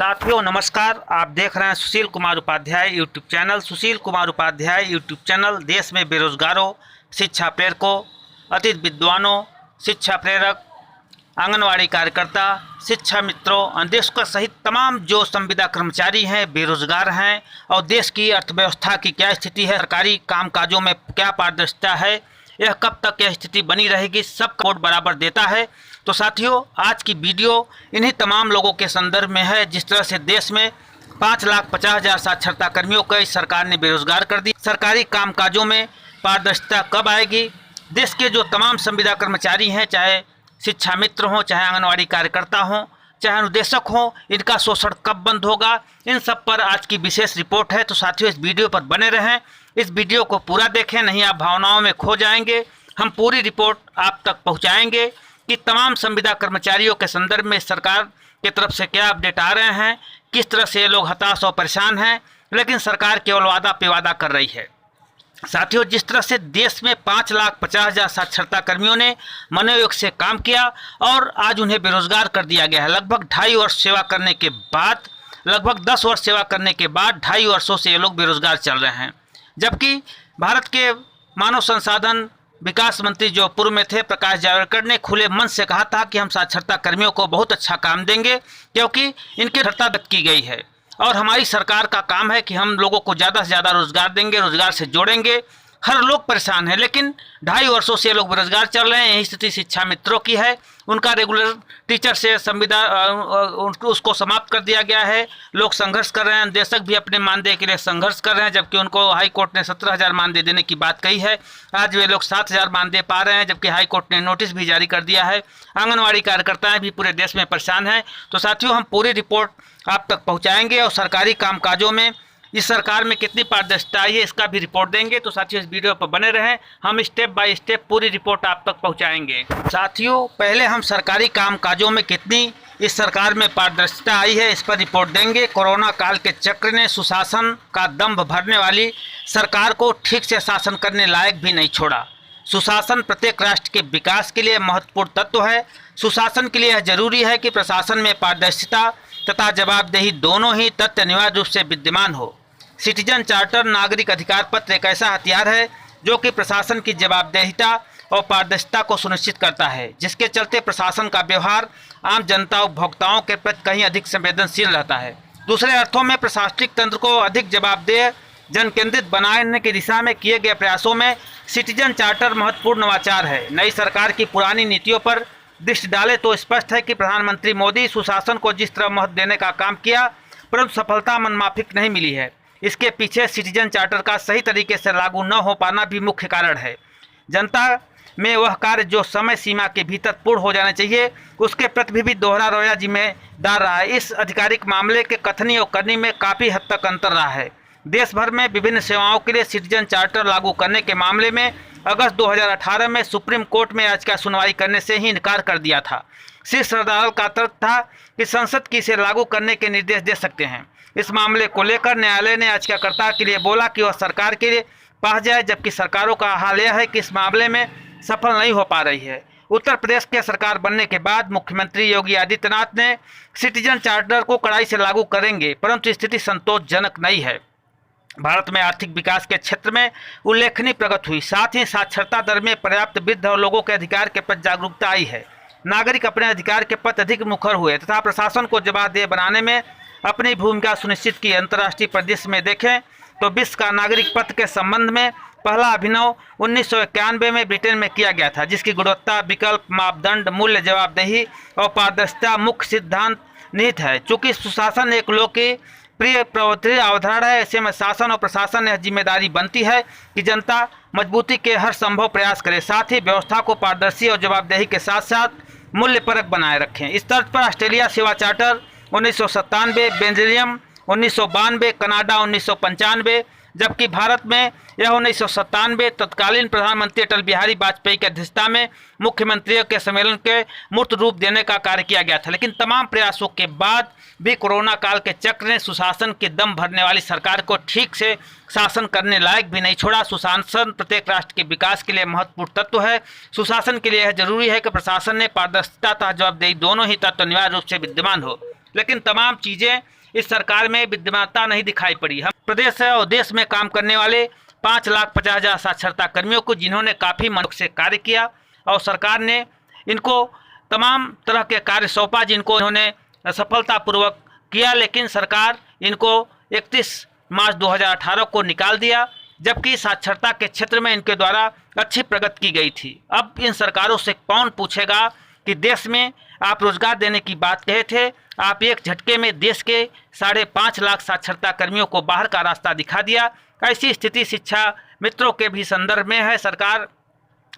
साथियों नमस्कार। आप देख रहे हैं Sushil Kumar Upadhyay YouTube channel. Sushil Kumar Upadhyay YouTube channel देश में बेरोजगारों, शिक्षा प्रेरकों, अतिथि विद्वानों, शिक्षा प्रेरक, आंगनवाड़ी कार्यकर्ता, शिक्षा मित्रों, अन्वेषकों सहित तमाम जो संविदा कर्मचारी हैं, बेरोजगार हैं और देश की अर्थव्यवस्था की क्या स्थिति है, सरकारी कामकाजों में क्या पारदर्शिता है, यह कब तक यह स्थिति बनी रहेगी, सब रिपोर्ट बराबर देता है। तो साथियों आज की वीडियो इन्हीं तमाम लोगों के संदर्भ में है। जिस तरह से देश में 5,50,000 साक्षरता कर्मियों को इस सरकार ने बेरोजगार कर दी। सरकारी कामकाजों में पारदर्शिता कब आएगी? देश के जो तमाम संविदा कर्मचारी हैं, चाहे शिक्षा मित्र हों, चाहे आंगनवाड़ी कार्यकर्ता हों, चाहे अनुदेशक हों, इनका शोषण कब बंद होगा, इन सब पर आज की विशेष रिपोर्ट है। तो साथियों इस वीडियो पर बने रहें, इस वीडियो को पूरा देखें, नहीं आप भावनाओं में खो जाएंगे। हम पूरी रिपोर्ट आप तक पहुंचाएंगे कि तमाम संविदा कर्मचारियों के संदर्भ में सरकार की तरफ से क्या अपडेट आ रहे हैं, किस तरह से ये लोग हताश और परेशान हैं, लेकिन सरकार केवल वादा पे वादा कर रही है। साथियों जिस तरह से देश में 5,50,000 साक्षरता कर्मियों ने मनोयोग से काम किया और आज उन्हें बेरोजगार कर दिया गया है। लगभग 2.5 वर्ष सेवा करने के बाद, लगभग 10 वर्ष सेवा करने के बाद 2.5 वर्षों से ये लोग बेरोजगार चल रहे हैं। जबकि भारत के मानव संसाधन विकास मंत्री जो पूर्व में थे, प्रकाश जावड़ेकर ने खुले मन से कहा था कि हम साक्षरता कर्मियों को बहुत अच्छा काम देंगे क्योंकि इनकी अर्हता व्यक्त की गई है और हमारी सरकार का काम है कि हम लोगों को ज़्यादा से ज़्यादा रोजगार देंगे, रोजगार से जोड़ेंगे। हर लोग परेशान है, लेकिन 2.5 वर्षों से लोग बेरोजगार चल रहे हैं। यही स्थिति शिक्षा मित्रों की है। उनका रेगुलर टीचर से संविदा उसको समाप्त कर दिया गया है। लोग संघर्ष कर रहे हैं, निदेशक भी अपने मानदेय के लिए संघर्ष कर रहे हैं, जबकि उनको हाई कोर्ट ने 17,000 मानदेय देने की बात कही है। आज वे लोग 7,000 मानदेय पा रहे हैं, जबकि हाई कोर्ट ने नोटिस भी जारी कर दिया है। आंगनवाड़ी कार्यकर्ताएं भी पूरे देश में परेशान हैं। तो साथियों हम पूरी रिपोर्ट आप तक पहुँचाएँगे और सरकारी कामकाजों में इस सरकार में कितनी पारदर्शिता आई है इसका भी रिपोर्ट देंगे। तो साथियों इस वीडियो पर बने रहें, हम स्टेप बाय स्टेप पूरी रिपोर्ट आप तक पहुंचाएंगे। साथियों पहले हम सरकारी कामकाजों में कितनी इस सरकार में पारदर्शिता आई है इस पर रिपोर्ट देंगे। कोरोना काल के चक्र ने सुशासन का दंभ भरने वाली सरकार को ठीक से शासन करने लायक भी नहीं छोड़ा। सुशासन प्रत्येक राष्ट्र के विकास के लिए महत्वपूर्ण तत्व है। सुशासन के लिए यह जरूरी है कि प्रशासन में पारदर्शिता तथा जवाबदेही दोनों ही तथ्य अनिवार्य रूप से विद्यमान हो। सिटीजन चार्टर नागरिक अधिकार पत्र एक ऐसा हथियार है जो कि प्रशासन की जवाबदेहिता और पारदर्शिता को सुनिश्चित करता है, जिसके चलते प्रशासन का व्यवहार आम जनता उपभोक्ताओं के प्रति कहीं अधिक संवेदनशील रहता है। दूसरे अर्थों में प्रशासनिक तंत्र को अधिक जवाबदेह, जन केंद्रित बनाने की दिशा में किए गए प्रयासों में सिटीजन चार्टर महत्वपूर्ण नवाचार है। नई सरकार की पुरानी नीतियों पर दृष्टि डाले तो स्पष्ट है कि प्रधानमंत्री मोदी सुशासन को जिस तरह महत्व देने का काम किया, परंतु सफलता मनमाफिक नहीं मिली है। इसके पीछे सिटीजन चार्टर का सही तरीके से लागू न हो पाना भी मुख्य कारण है। जनता में वह कार्य जो समय सीमा के भीतर पूर्ण हो जाना चाहिए, उसके प्रति भी दोहरा रवैया जिम्मेदार रहा है। इस आधिकारिक मामले के कथनी और करनी में काफ़ी हद तक अंतर रहा है। देश भर में विभिन्न सेवाओं के लिए सिटीजन चार्टर लागू करने के मामले में अगस्त 2018 में सुप्रीम कोर्ट में याचिका सुनवाई करने से ही इनकार कर दिया था। शीर्ष अदालत का तर्क था कि संसद की इसे लागू करने के निर्देश दे सकते हैं। इस मामले को लेकर न्यायालय ने याचिकाकर्ता के लिए बोला कि वह सरकार के लिए पास जाए, जबकि सरकारों का हाल यह है कि इस मामले में सफल नहीं हो पा रही है। उत्तर प्रदेश के सरकार बनने के बाद मुख्यमंत्री योगी आदित्यनाथ ने सिटीजन चार्टर को कड़ाई से लागू करेंगे, परंतु स्थिति संतोषजनक नहीं है। भारत में आर्थिक विकास के क्षेत्र में उल्लेखनीय प्रगति हुई, साथ ही साक्षरता दर में पर्याप्त वृद्धि और लोगों के अधिकार के प्रति जागरूकता आई है। नागरिक अपने अधिकार के प्रति अधिक मुखर हुए तथा प्रशासन को जवाबदेह बनाने में अपनी भूमिका सुनिश्चित की। अंतर्राष्ट्रीय परिदृश्य में देखें तो विश्व का नागरिक पत्र के संबंध में पहला अभिनव 1991 में ब्रिटेन में किया गया था, जिसकी गुणवत्ता, विकल्प, मापदंड, मूल्य, जवाबदेही और पारदर्शिता मुख्य सिद्धांत निहित है। चूँकि सुशासन एक लोक की प्रिय प्रवृत्ति अवधारणा है, ऐसे में शासन और प्रशासन यह जिम्मेदारी बनती है कि जनता मजबूती के हर संभव प्रयास करे, साथ ही व्यवस्था को पारदर्शी और जवाबदेही के साथ साथ मूल्यपरक बनाए रखें। इस तर्ज पर ऑस्ट्रेलिया सेवा चार्टर 1997, बेल्जियम 1992, कनाडा 1995, जबकि भारत में यह 1997 तत्कालीन प्रधानमंत्री अटल बिहारी वाजपेयी की अध्यक्षता में मुख्यमंत्रियों के सम्मेलन के मूर्त रूप देने का कार्य किया गया था। लेकिन तमाम प्रयासों के बाद भी कोरोना काल के चक्र ने सुशासन के दम भरने वाली सरकार को ठीक से शासन करने लायक भी नहीं छोड़ा। सुशासन प्रत्येक राष्ट्र के विकास के लिए महत्वपूर्ण तत्व है। सुशासन के लिए यह जरूरी है कि प्रशासन ने पारदर्शिता तथा जवाबदेही दोनों ही तत्व अनिवार्य रूप से विद्यमान हो। लेकिन तमाम चीज़ें इस सरकार में विद्यमानता नहीं दिखाई पड़ी। हम प्रदेश और देश में काम करने वाले 5,50,000 साक्षरता कर्मियों को, जिन्होंने काफ़ी मनोयोग से कार्य किया और सरकार ने इनको तमाम तरह के कार्य सौंपा, जिनको इन्होंने सफलतापूर्वक किया, लेकिन सरकार इनको 31 मार्च 2018 को निकाल दिया, जबकि साक्षरता के क्षेत्र में इनके द्वारा अच्छी प्रगति की गई थी। अब इन सरकारों से कौन पूछेगा कि देश में आप रोजगार देने की बात कहे थे, आप एक झटके में देश के 5.5 लाख साक्षरता कर्मियों को बाहर का रास्ता दिखा दिया। ऐसी स्थिति शिक्षा मित्रों के भी संदर्भ में है। सरकार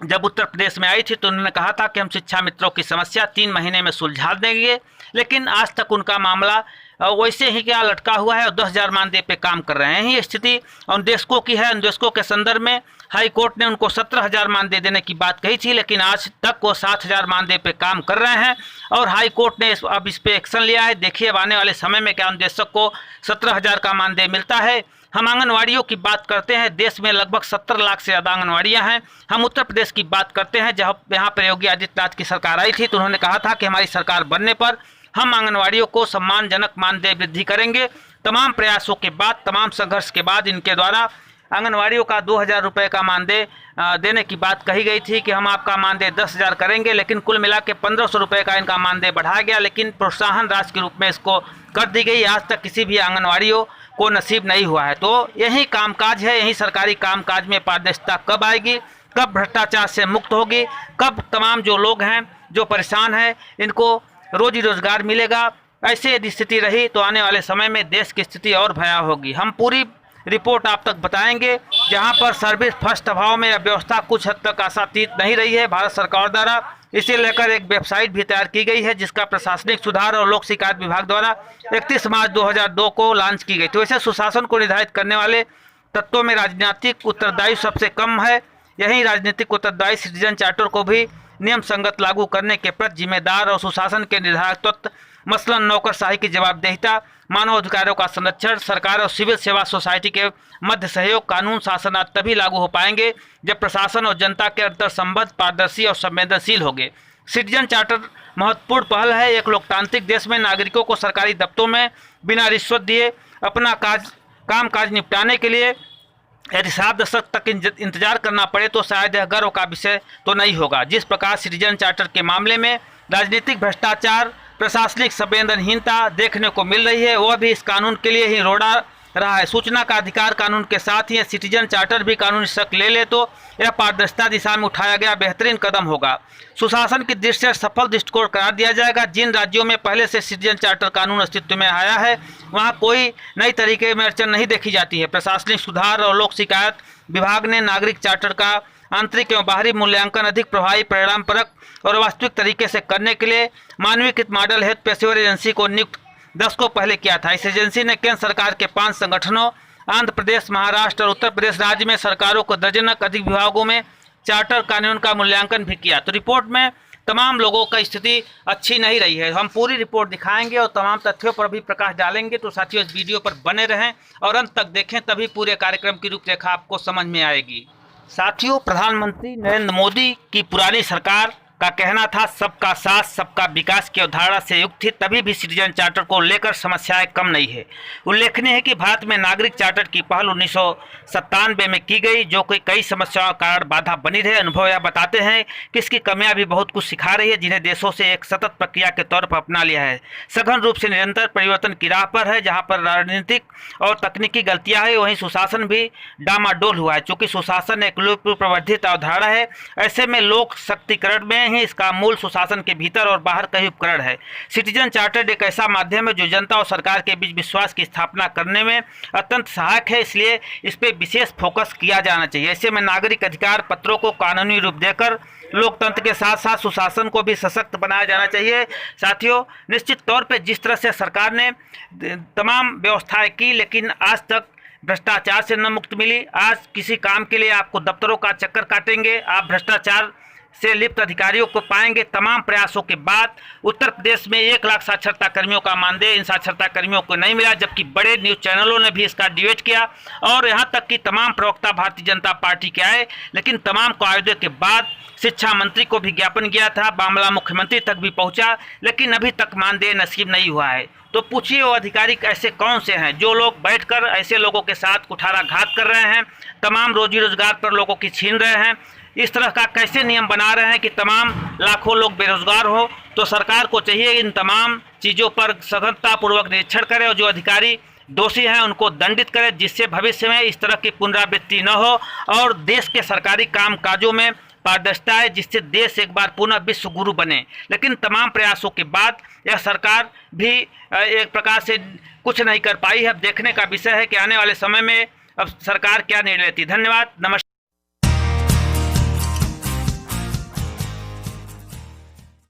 जब उत्तर प्रदेश में आई थी तो उन्होंने कहा था कि हम शिक्षा मित्रों की समस्या 3 महीने में सुलझा देंगे, लेकिन आज तक उनका मामला वैसे ही क्या लटका हुआ है और 10,000 मानदेय पे काम कर रहे हैं। ये स्थिति उन देशकों की है। उन देशकों के संदर्भ में हाई कोर्ट ने उनको 17,000 मानदेय देने की बात कही थी, लेकिन आज तक वो 7,000 मानदेय पे काम कर रहे हैं और हाई कोर्ट ने अब इस पे एक्शन लिया है। देखिए अब आने वाले समय में क्या उन देशक को 17,000 का मानदेय मिलता है। हम आंगनवाड़ियों की बात करते हैं, देश में लगभग 70 लाख से ज़्यादा आंगनवाड़ियाँ हैं। हम उत्तर प्रदेश की बात करते हैं, जहाँ यहाँ पर योगी आदित्यनाथ की सरकार आई थी तो उन्होंने कहा था कि हमारी सरकार बनने पर हम आंगनवाड़ियों को सम्मानजनक मानदेय वृद्धि करेंगे। तमाम प्रयासों के बाद, तमाम संघर्ष के बाद इनके द्वारा आंगनवाड़ियों का 2,000 रुपये का मानदेय देने की बात कही गई थी कि हम आपका मानदेय 10,000 करेंगे, लेकिन कुल मिला के 1,500 रुपये का इनका मानदेय बढ़ाया गया, लेकिन प्रोत्साहन राशि के रूप में इसको कर दी गई। आज तक किसी भी आंगनवाड़ियों को नसीब नहीं हुआ है। तो यही कामकाज है, यही सरकारी कामकाज में पारदर्शिता कब आएगी, कब भ्रष्टाचार से मुक्त होगी, कब तमाम जो लोग हैं जो परेशान हैं इनको रोजी रोजगार मिलेगा। ऐसे यदि स्थिति रही तो आने वाले समय में देश की स्थिति और भयावह होगी। हम पूरी रिपोर्ट आप तक बताएंगे, जहां पर सर्विस फर्स्ट अभाव में व्यवस्था कुछ हद तक आशातीत नहीं रही है भारत सरकार द्वारा। इसे लेकर एक वेबसाइट भी तैयार की गई है, जिसका प्रशासनिक सुधार और लोक शिकायत विभाग द्वारा 31 मार्च 2002 को लॉन्च की गई। तो ऐसे सुशासन को निर्धारित करने वाले तत्वों में राजनीतिक उत्तरदायित्व सबसे कम है। यही राजनीतिक उत्तरदायित्व सिटीजन चार्टर को भी नियम संगत लागू करने के प्रति जिम्मेदार और सुशासन के निर्धारक तत्व, मसलन नौकरशाही की जवाबदेहिता, मानव अधिकारों का संरक्षण, सरकार और सिविल सेवा सोसाइटी के मध्य सहयोग, कानून शासन आदि तभी लागू हो पाएंगे जब प्रशासन और जनता के अंतर संबंध पारदर्शी और संवेदनशील होंगे। सिटीजन चार्टर महत्वपूर्ण पहल है। एक लोकतांत्रिक देश में नागरिकों को सरकारी दफ्तरों में बिना रिश्वत दिए अपना काम काज निपटाने के लिए यदि 7 दशक तक इंतजार करना पड़े तो शायद यह गर्व का विषय तो नहीं होगा। जिस प्रकार सिटीजन चार्टर के मामले में राजनीतिक भ्रष्टाचार, प्रशासनिक संवेदनहीनता देखने को मिल रही है, वह भी इस कानून के लिए ही रोड़ा रहा है। सूचना का अधिकार कानून के साथ ही सिटीजन चार्टर भी कानूनी शक्ल ले ले तो यह पारदर्शिता दिशा में उठाया गया बेहतरीन कदम होगा। सुशासन की दृष्टि से सफल दृष्टिकोण करार दिया जाएगा। जिन राज्यों में पहले से सिटीजन चार्टर कानून अस्तित्व में आया है वहाँ कोई नई तरीके में अड़चन नहीं देखी जाती है। प्रशासनिक सुधार और लोक शिकायत विभाग ने नागरिक चार्टर का आंतरिक एवं बाहरी मूल्यांकन अधिक प्रभावी, परिणामपरक और वास्तविक तरीके से करने के लिए मानवीकृत मॉडल हेतु पेशेवर एजेंसी को नियुक्त दशकों पहले किया था। इस एजेंसी ने केंद्र सरकार के 5 संगठनों आंध्र प्रदेश, महाराष्ट्र और उत्तर प्रदेश राज्य में सरकारों को दर्जनक अधिक विभागों में चार्टर कानून का मूल्यांकन भी किया। तो रिपोर्ट में तमाम लोगों का स्थिति अच्छी नहीं रही है। हम पूरी रिपोर्ट दिखाएंगे और तमाम तथ्यों पर भी प्रकाश डालेंगे। तो साथियों इस वीडियो पर बने रहें और अंत तक देखें, तभी पूरे कार्यक्रम की रूपरेखा आपको समझ में आएगी। साथियों, प्रधानमंत्री नरेंद्र मोदी की पुरानी सरकार का कहना था सबका साथ सबका विकास की अवधारणा से युक्त थी, तभी भी सिटीजन चार्टर को लेकर समस्याएं कम नहीं है। उल्लेखनीय है कि भारत में नागरिक चार्टर की पहल 1997 में की गई, जो कि कई समस्याओं का कारण बाधा बनी रहे। अनुभव यह बताते हैं कि इसकी कमियां भी बहुत कुछ सिखा रही है, जिन्हें देशों से एक सतत प्रक्रिया के तौर पर अपना लिया है। सघन रूप से निरंतर परिवर्तन की राह पर है। जहाँ पर राजनीतिक और तकनीकी गलतियाँ है, वहीं सुशासन भी डामाडोल हुआ है। चूँकि सुशासन एक प्रवर्धित अवधारणा है, ऐसे में लोक शक्तिकरण में ही इसका मूल सुशासन के भीतर और बाहर का ही उपकरण है। सिटीजन चार्टर एक ऐसा माध्यम है जो जनता और सरकार के बीच विश्वास की स्थापना करने में अत्यंत सहायक है, इसलिए इस पर विशेष फोकस किया जाना चाहिए। ऐसे में नागरिक अधिकार पत्रों को कानूनी रूप देकर लोकतंत्र के साथ साथ सुशासन को भी सशक्त बनाया जाना चाहिए। साथियों, निश्चित तौर पर जिस तरह से सरकार ने तमाम व्यवस्थाएं की, लेकिन आज तक भ्रष्टाचार से न मुक्त मिली। आज किसी काम के लिए आपको दफ्तरों का चक्कर काटेंगे, आप भ्रष्टाचार से लिप्त अधिकारियों को पाएंगे। तमाम प्रयासों के बाद उत्तर प्रदेश में 1 लाख साक्षरता कर्मियों का मानदेय इन साक्षरता कर्मियों को नहीं मिला, जबकि बड़े न्यूज़ चैनलों ने भी इसका डिबेट किया और यहाँ तक कि तमाम प्रवक्ता भारतीय जनता पार्टी के आए, लेकिन तमाम को आयोजन के बाद शिक्षा मंत्री को भी ज्ञापन गया था, मामला मुख्यमंत्री तक भी पहुँचा, लेकिन अभी तक मानदेय नसीब नहीं हुआ है। तो पूछिए वो अधिकारी ऐसे कौन से हैं जो लोग बैठकर ऐसे लोगों के साथ कुठाराघात कर रहे हैं, तमाम रोजी रोजगार पर लोगों की छीन रहे हैं। इस तरह का कैसे नियम बना रहे हैं कि तमाम लाखों लोग बेरोजगार हो। तो सरकार को चाहिए इन तमाम चीज़ों पर सघनतापूर्वक निरीक्षण करे और जो अधिकारी दोषी हैं उनको दंडित करे, जिससे भविष्य में इस तरह की पुनरावृत्ति न हो और देश के सरकारी कामकाजों में पारदर्शिता है, जिससे देश एक बार पुनः विश्व गुरु बने। लेकिन तमाम प्रयासों के बाद यह सरकार भी एक प्रकार से कुछ नहीं कर पाई है। अब देखने का विषय है कि आने वाले समय में अब सरकार क्या निर्णय लेती है। धन्यवाद, नमस्कार।